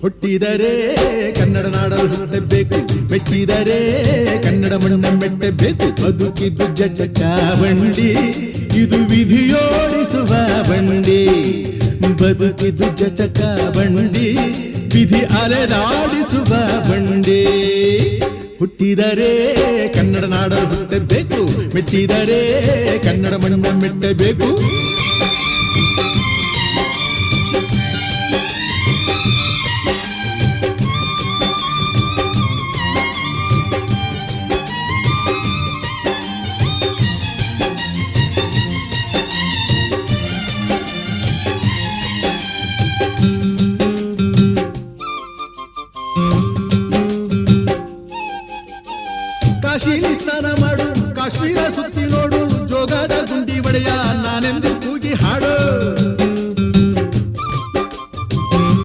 ಹುಟ್ಟಿದರೆ ಕನ್ನಡ ನಾಡಲು ಹುಟ್ಟಬೇಕು, ಮೆಟ್ಟಿದರೆ ಕನ್ನಡ ಮಣ್ಣ ಮೆಟ್ಟಬೇಕು. ಬದುಕಿದ್ದು ಜಟಕ ಬಂಡಿ, ಇದು ವಿಧಿಯೋಡಿಸುವ ಬಂಡಿ. ಬದುಕಿದ್ದು ಜಟಕ ಬಂಡಿ, ವಿಧಿ ಅಲೆದಾಡಿಸುವ ಬಂಡಿ. ಹುಟ್ಟಿದರೆ ಕನ್ನಡ ನಾಡಲು ಹುಟ್ಟಬೇಕು, ಮೆಟ್ಟಿದರೆ ಕನ್ನಡ ಮಣ್ಣ ಮೆಟ್ಟಬೇಕು. ಕಾಶಿಲಿ